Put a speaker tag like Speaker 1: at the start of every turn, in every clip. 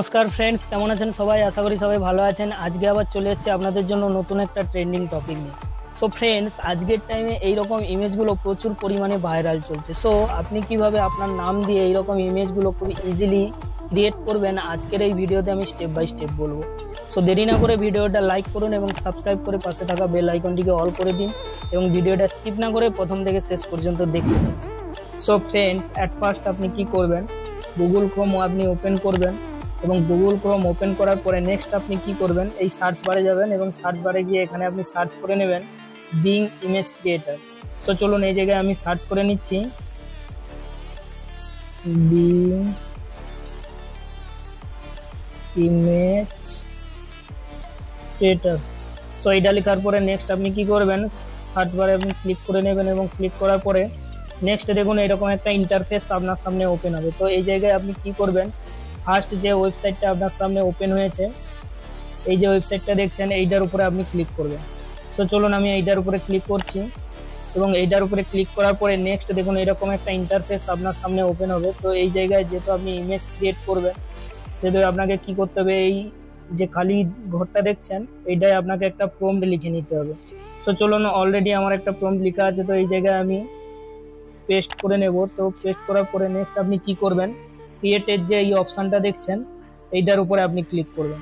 Speaker 1: নমস্কার ফ্রেন্ডস, কেমন আছেন সবাই? আশা করি সবাই ভালো আছেন। আজকে আবার চলে এসেছি আপনাদের জন্য নতুন একটা ট্রেন্ডিং টপিক নিয়ে। সো ফ্রেন্ডস, আজকের টাইমে এইরকম ইমেজগুলো প্রচুর পরিমাণে ভাইরাল চলছে। সো আপনি কিভাবে আপনার নাম দিয়ে এইরকম ইমেজগুলো খুব ইজিলি ক্রিয়েট করবেন, আজকের এই ভিডিওতে আমি স্টেপ বাই স্টেপ বলবো। সো দেরি না করে ভিডিওটা লাইক করুন এবং সাবস্ক্রাইব করে পাশে থাকা বেল আইকনটিকে অল করে দিন এবং ভিডিওটা স্কিপ না করে প্রথম থেকে শেষ পর্যন্ত দেখতে দিন। সো ফ্রেন্ডস, অ্যাট ফার্স্ট আপনি কি করবেন, গুগল ক্রোম আপনি ওপেন করবেন এবং গুগল ক্রোম ওপেন করার পরে নেক্সট আপনি কি করবেন, এই সার্চ বারে যাবেন এবং সার্চ বারে গিয়ে এখানে আপনি সার্চ করে নেবেন বিং ইমেজ ক্রিয়েটার। সো চলুন এই জায়গায় আমি সার্চ করে নিচ্ছি বিং ইমেজ ক্রিয়েটার। সো এটা লেখার পরে নেক্সট আপনি কি করবেন, সার্চ বারে আপনি ক্লিক করে নেবেন এবং ক্লিক করার পরে নেক্সট দেখুন এরকম একটা ইন্টারফেস আপনার সামনে ওপেন হবে। তো এই জায়গায় আপনি কি করবেন, ফার্স্ট যে ওয়েবসাইটটা আপনার সামনে ওপেন হয়েছে, এই যে ওয়েবসাইটটা দেখছেন, এইটার উপরে আপনি ক্লিক করবেন। সো চলুন আমি এইটার উপরে ক্লিক করছি এবং এইটার উপরে ক্লিক করার পরে নেক্সট দেখুন এরকম একটা ইন্টারফেস আপনার সামনে ওপেন হবে। তো এই জায়গায় যেহেতু আপনি ইমেজ ক্রিয়েট করবেন, সেহেতু আপনাকে কি করতে হবে, এই যে খালি ঘরটা দেখছেন এইটাই আপনাকে একটা প্রম্পট লিখে নিতে হবে। সো চলুন, অলরেডি আমার একটা প্রম্পট লেখা আছে, তো এই জায়গায় আমি পেস্ট করে নেব। তো পেস্ট করার পরে নেক্সট আপনি কি করবেন, ক্রিয়েটের যে এই অপশানটা দেখছেন এইটার উপরে আপনি ক্লিক করবেন।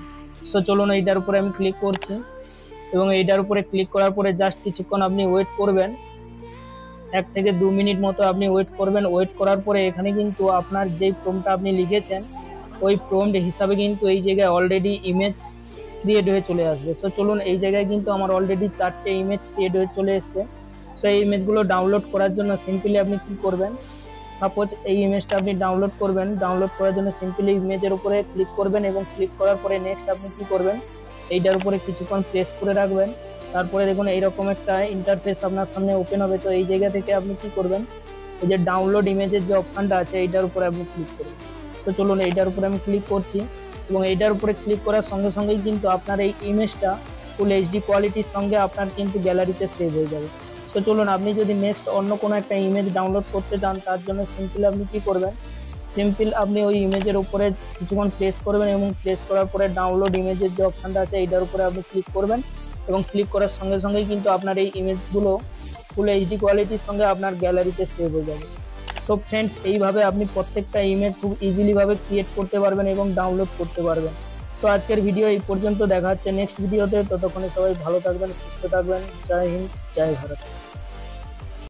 Speaker 1: সো চলুন এইটার উপরে আমি ক্লিক করছি এবং এইটার উপরে ক্লিক করার পরে জাস্ট কিছুক্ষণ আপনি ওয়েট করবেন, 1 থেকে 2 মিনিট মতো আপনি ওয়েট করবেন। ওয়েট করার পরে এখানে কিন্তু আপনার যেই প্রম্পটটা আপনি লিখেছেন ওই প্রম্পট হিসাবে কিন্তু এই জায়গায় অলরেডি ইমেজ ক্রিয়েট হয়ে চলে আসবে। সো চলুন, এই জায়গায় কিন্তু আমার অলরেডি 4টে ইমেজ ক্রিয়েট হয়ে চলে এসছে। সো এই ইমেজগুলো ডাউনলোড করার জন্য সিম্পলি আপনি কি করবেন, সাপোজ এই ইমেজটা আপনি ডাউনলোড করবেন, ডাউনলোড করার জন্য সিম্পলি ইমেজের উপরে ক্লিক করবেন এবং ক্লিক করার পরে নেক্সট আপনি কি করবেন, এইটার উপরে কিছুক্ষণ প্রেস করে রাখবেন। তারপরে দেখুন এইরকম একটা ইন্টারফেস আপনার সামনে ওপেন হবে। তো এই জায়গা থেকে আপনি কি করবেন, এই যে ডাউনলোড ইমেজের যে অপশানটা আছে এইটার উপরে আপনি ক্লিক করবেন। তো চলুন এইটার উপরে আমি ক্লিক করছি এবং এইটার উপরে ক্লিক করার সঙ্গে সঙ্গেই কিন্তু আপনার এই ইমেজটা ফুল এইচডি কোয়ালিটির সঙ্গে আপনার কিন্তু গ্যালারিতে সেভ হয়ে যাবে। তো চলুন, আপনি যদি নেক্সট অন্য কোনো একটা ইমেজ ডাউনলোড করতে চান, তার জন্য সিম্পল আপনি কি করবেন, সিম্পল আপনি ওই ইমেজের উপরে কিছুক্ষণ প্লেস করবেন এবং প্লেস করার পরে ডাউনলোড ইমেজের যে অপশানটা আছে এইটার উপরে আপনি ক্লিক করবেন এবং ক্লিক করার সঙ্গে সঙ্গেই কিন্তু আপনার এই ইমেজগুলো ফুল এইচডি কোয়ালিটির সঙ্গে আপনার গ্যালারিতে সেভ হয়ে যাবে। সো ফ্রেন্ডস, এইভাবে আপনি প্রত্যেকটা ইমেজ খুব ইজিলিভাবে ক্রিয়েট করতে পারবেন এবং ডাউনলোড করতে পারবেন। তো আজকের ভিডিও এই পর্যন্ত, দেখা হচ্ছে নেক্সট ভিডিওতে। ততক্ষণে সবাই ভালো থাকবেন, সুস্থ থাকবেন। জয় হিন্দ, জয় ভারত।